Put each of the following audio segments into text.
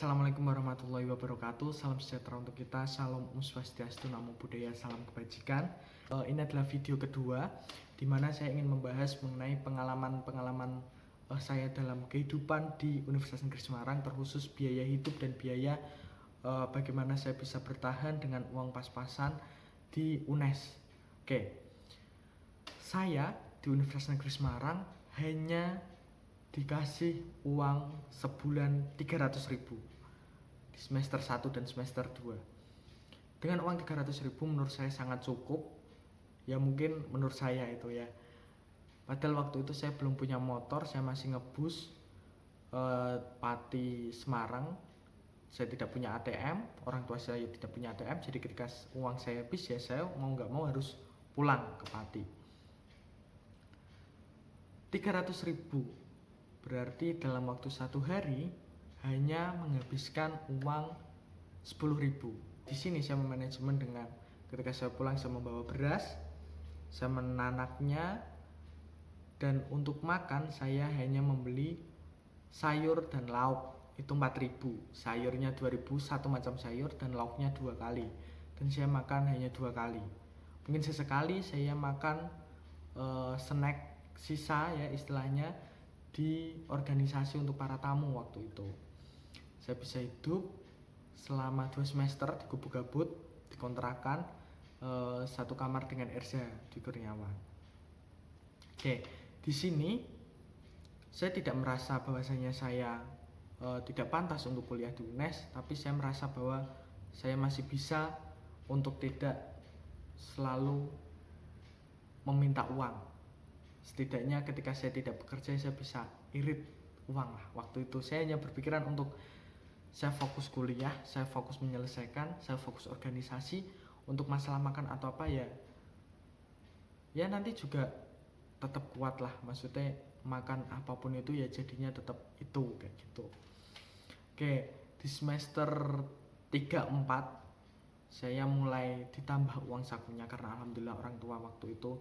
Assalamualaikum warahmatullahi wabarakatuh. Salam sejahtera untuk kita. Salam Om Swastiastu, Namo Buddhaya, salam kebajikan. Ini adalah video kedua di mana saya ingin membahas mengenai pengalaman saya dalam kehidupan di Universitas Negeri Semarang, terkhusus biaya hidup dan biaya bagaimana saya bisa bertahan dengan uang pas-pasan di UNES. Oke. Saya di Universitas Negeri Semarang hanya dikasih uang sebulan 300.000 di semester 1 dan semester 2. Dengan uang 300.000 menurut saya sangat cukup. Ya mungkin menurut saya itu ya. Padahal waktu itu saya belum punya motor, saya masih ngebus Pati Semarang. Saya tidak punya ATM, orang tua saya tidak punya ATM, jadi ketika uang saya habis ya saya mau nggak mau harus pulang ke Pati. 300.000 berarti dalam waktu 1 hari hanya menghabiskan uang 10.000. Di sini saya memanajemen dengan ketika saya pulang saya membawa beras, saya menanaknya, dan untuk makan saya hanya membeli sayur dan lauk itu 4.000. Sayurnya 2.000, satu macam sayur, dan lauknya 2 kali. Dan saya makan hanya 2 kali. Mungkin sesekali saya makan snack sisa ya istilahnya di organisasi untuk para tamu waktu itu. Saya bisa hidup selama 2 semester di Gubuk-Gabut, di kontrakan satu kamar dengan Erza di Kurniawan. Oke, di sini saya tidak merasa bahwasanya saya tidak pantas untuk kuliah di UNES, tapi saya merasa bahwa saya masih bisa untuk tidak selalu meminta uang. Setidaknya ketika saya tidak bekerja saya bisa irit uang lah. Waktu itu saya hanya berpikiran untuk saya fokus kuliah, saya fokus menyelesaikan, saya fokus organisasi. Untuk masalah makan atau apa ya nanti juga tetap kuat lah, maksudnya makan apapun itu ya jadinya tetap itu kayak gitu. Oke, di semester 3-4 saya mulai ditambah uang sakunya karena alhamdulillah orang tua waktu itu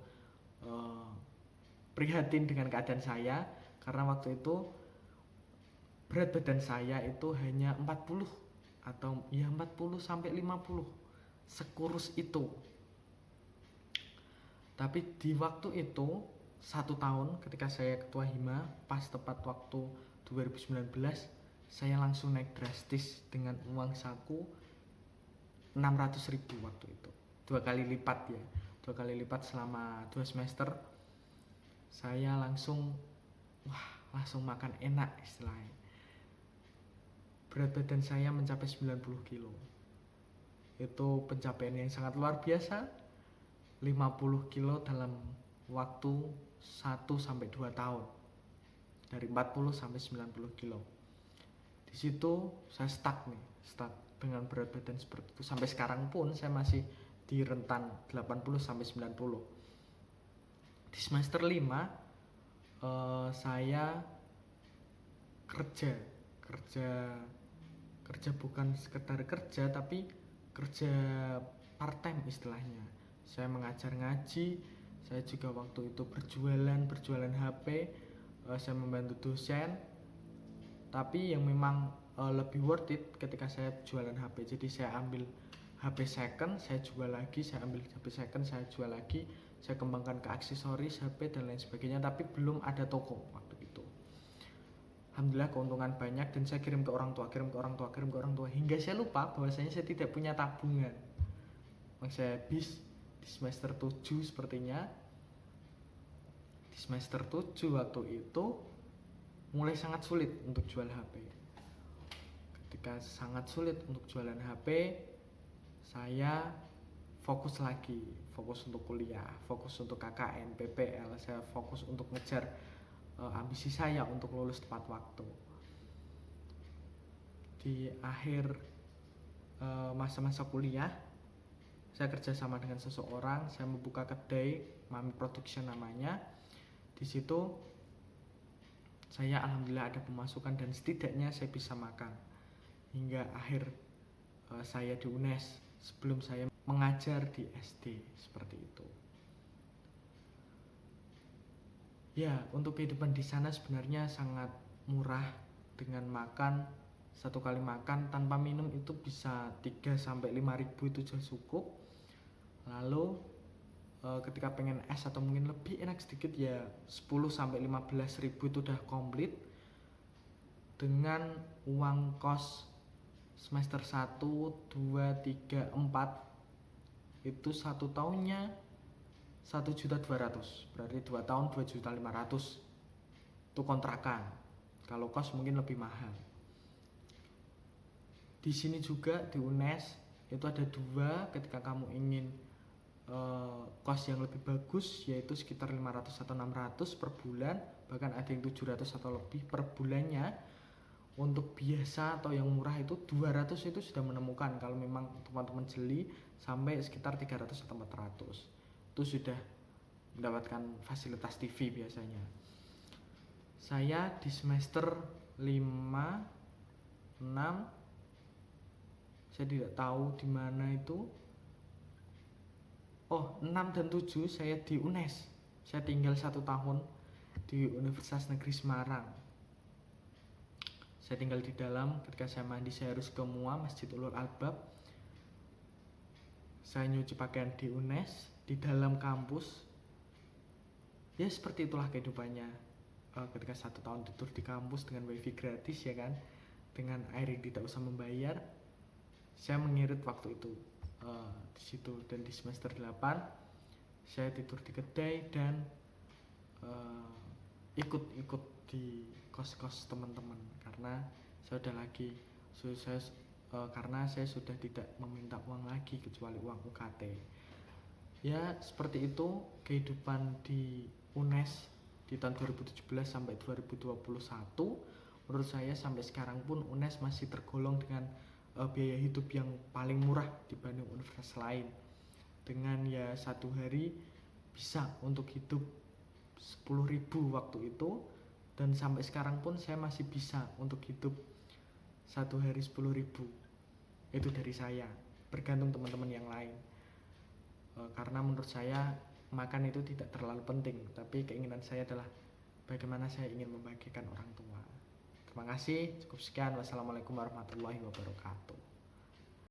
prihatin dengan keadaan saya, karena waktu itu berat badan saya itu hanya 40 atau ya 40 sampai 50, sekurus itu. Tapi di waktu itu 1 tahun ketika saya ketua hima, pas tepat waktu 2019, saya langsung naik drastis dengan uang saku 600.000 waktu itu. 2 kali lipat ya, 2 kali lipat selama 2 semester. Saya langsung makan enak istilahnya. Berat badan saya mencapai 90 kilo. Itu pencapaian yang sangat luar biasa. 50 kilo dalam waktu 1-2 tahun. Dari 40 sampai 90 kilo. Di situ saya stuck dengan berat badan seperti itu. Sampai sekarang pun saya masih di rentan 80 sampai 90. Di semester 5 saya kerja bukan sekedar kerja tapi kerja part time istilahnya. Saya mengajar ngaji, saya juga waktu itu berjualan HP, saya membantu dosen. Tapi yang memang lebih worth it ketika saya jualan HP. Jadi saya ambil HP second, saya jual lagi, saya ambil HP second, saya jual lagi, saya kembangkan ke aksesoris, HP dan lain sebagainya, tapi belum ada toko waktu itu. Alhamdulillah keuntungan banyak dan saya kirim ke orang tua, hingga saya lupa bahwasanya saya tidak punya tabungan. Saya habis di semester 7 sepertinya. Di semester 7 waktu itu mulai sangat sulit untuk jual HP. Ketika sangat sulit untuk jualan HP, saya fokus untuk kuliah, fokus untuk KKN, PPL, saya fokus untuk ngejar ambisi saya untuk lulus tepat waktu. Di akhir masa-masa kuliah, saya kerja sama dengan seseorang, saya membuka kedai, Mami Production namanya. Di situ saya alhamdulillah ada pemasukan dan setidaknya saya bisa makan hingga akhir saya di UNES sebelum saya mengajar di SD seperti itu. Ya, untuk kehidupan di sana sebenarnya sangat murah dengan makan satu kali makan tanpa minum itu bisa 3 sampai 5 ribu itu sudah cukup. Lalu ketika pengen es atau mungkin lebih enak sedikit ya 10 sampai 15 ribu itu udah komplit. Dengan uang kos semester 1, 2, 3, 4 itu 1 tahunnya 1.200.000, berarti 2 tahun 2.500.000 itu kontrakan. Kalau kos mungkin lebih mahal. Di sini juga di UNES itu ada 2, ketika kamu ingin kos yang lebih bagus yaitu sekitar 500 atau 600 per bulan, bahkan ada yang 700 atau lebih per bulannya. Untuk biasa atau yang murah itu 200 itu sudah menemukan, kalau memang teman-teman jeli, sampai sekitar 300 atau 400 itu sudah mendapatkan fasilitas TV biasanya. Saya di semester 5, 6 saya tidak tahu di mana itu. 6 dan 7 saya di UNES. Saya tinggal 1 tahun di Universitas Negeri Semarang. Saya tinggal di dalam. Ketika saya mandi saya harus ke MUA, Masjid Ulul Albab. Saya nyuci pakaian di UNES, di dalam kampus. Ya seperti itulah kehidupannya ketika 1 tahun tidur di kampus dengan wifi gratis, ya kan, dengan air yang tidak usah membayar. Saya mengirit waktu itu di situ. Dan di semester 8 saya tidur di kedai dan ikut di kos-kos teman-teman, karena saya sudah lagi karena saya sudah tidak meminta uang lagi kecuali uang UKT. Ya seperti itu kehidupan di UNES di tahun 2017 sampai 2021. Menurut saya sampai sekarang pun UNES masih tergolong dengan biaya hidup yang paling murah dibanding universitas lain. Dengan ya 1 hari bisa untuk hidup 10.000 waktu itu, dan sampai sekarang pun saya masih bisa untuk hidup 1 hari 10.000. Itu dari saya, bergantung teman-teman yang lain. Karena menurut saya makan itu tidak terlalu penting, tapi keinginan saya adalah bagaimana saya ingin membahagiakan orang tua. Terima kasih, cukup sekian. Wassalamualaikum warahmatullahi wabarakatuh.